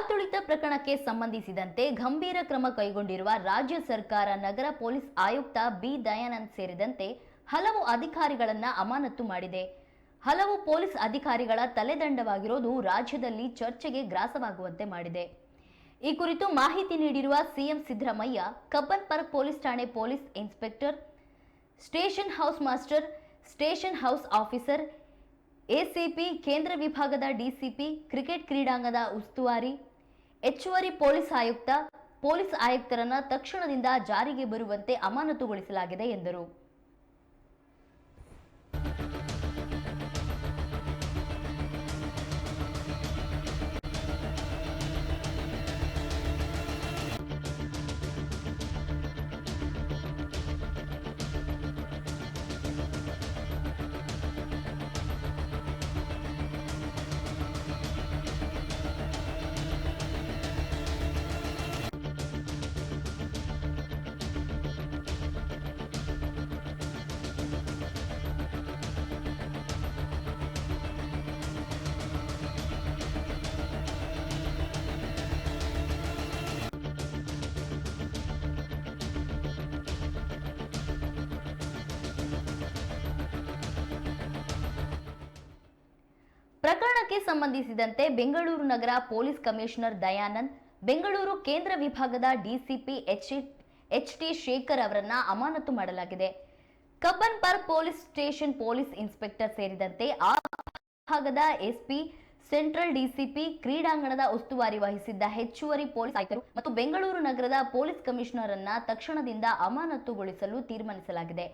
ಕಾಲ್ತುಳಿತ ಪ್ರಕರಣಕ್ಕೆ ಸಂಬಂಧಿಸಿದಂತೆ ಗಂಭೀರ ಕ್ರಮ ಕೈಗೊಂಡಿರುವ ರಾಜ್ಯ ಸರ್ಕಾರ ನಗರ ಪೊಲೀಸ್ ಆಯುಕ್ತ ಬಿ ದಯಾನಂದ್ ಸೇರಿದಂತೆ ಹಲವು ಅಧಿಕಾರಿಗಳನ್ನ ಅಮಾನತು ಮಾಡಿದೆ. ಹಲವು ಪೊಲೀಸ್ ಅಧಿಕಾರಿಗಳ ತಲೆದಂಡವಾಗಿರೋದು ರಾಜ್ಯದಲ್ಲಿ ಚರ್ಚೆಗೆ ಗ್ರಾಸವಾಗುವಂತೆ ಮಾಡಿದೆ. ಈ ಕುರಿತು ಮಾಹಿತಿ ನೀಡಿರುವ CM Siddaramaiah, Cubbon park police ಠಾಣೆ police inspector, station house master, station house officer, ACP, ಕೇಂದ್ರ ವಿಭಾಗದ ಡಿಸಿಪಿ, ಕ್ರಿಕೆಟ್ ಕ್ರೀಡಾಂಗಣದ ಉಸ್ತುವಾರಿ, ಹೆಚ್ಚುವರಿ ಪೊಲೀಸ್ ಆಯುಕ್ತ, ಪೊಲೀಸ್ ಆಯುಕ್ತರನ್ನ ತಕ್ಷಣದಿಂದ ಜಾರಿಗೆ ಬರುವಂತೆ ಅಮಾನತುಗೊಳಿಸಲಾಗಿದೆ ಎಂದರು. ಪ್ರಕರಣಕ್ಕೆ ಸಂಬಂಧಿಸಿದಂತೆ ಬೆಂಗಳೂರು ನಗರ ಪೊಲೀಸ್ ಕಮಿಷನರ್ ದಯಾನಂದ್, ಬೆಂಗಳೂರು ಕೇಂದ್ರ ವಿಭಾಗದ ಡಿಸಿಪಿ ಎಚ್.ಟಿ. ಶೇಖರ್ ಅವರನ್ನ ಅಮಾನತು ಮಾಡಲಾಗಿದೆ. Cubbon park police station police inspector ಸೇರಿದಂತೆ ಆ ವಿಭಾಗದ ಎಸ್ಪಿ, ಸೆಂಟ್ರಲ್ ಡಿಸಿಪಿ, ಕ್ರೀಡಾಂಗಣದ ಉಸ್ತುವಾರಿ ವಹಿಸಿದ್ದ ಹೆಚ್ಚುವರಿ ಪೊಲೀಸ್ ಆಯುಕ್ತರು ಮತ್ತು ಬೆಂಗಳೂರು ನಗರದ ಪೊಲೀಸ್ ಕಮಿಷನರ್ ಅನ್ನ ತಕ್ಷಣದಿಂದ ಅಮಾನತುಗೊಳಿಸಲು ತೀರ್ಮಾನಿಸಲಾಗಿದೆ.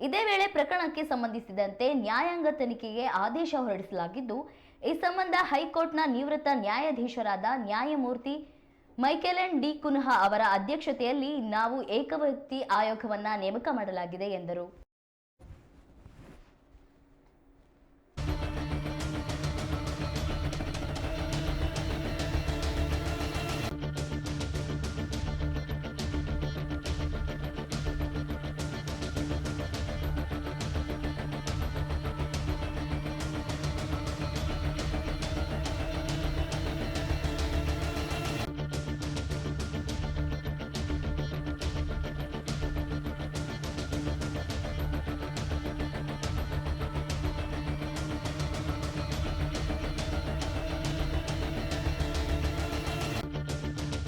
ಇದೇ ವೇಳೆ ಪ್ರಕರಣಕ್ಕೆ ಸಂಬಂಧಿಸಿದಂತೆ ನ್ಯಾಯಾಂಗ ತನಿಖೆಗೆ ಆದೇಶ ಹೊರಡಿಸಲಾಗಿದ್ದು, ಈ ಸಂಬಂಧ ಹೈಕೋರ್ಟ್ನ ನಿವೃತ್ತ ನ್ಯಾಯಾಧೀಶರಾದ ನ್ಯಾಯಮೂರ್ತಿ ಮೈಕೆಲ್ ಡಿ ಕುನ್ಹಾ ಅವರ ಅಧ್ಯಕ್ಷತೆಯಲ್ಲಿ ನಾವು ಏಕವ್ಯಕ್ತಿ ಆಯೋಗವನ್ನ ನೇಮಕ ಮಾಡಲಾಗಿದೆ ಎಂದರು.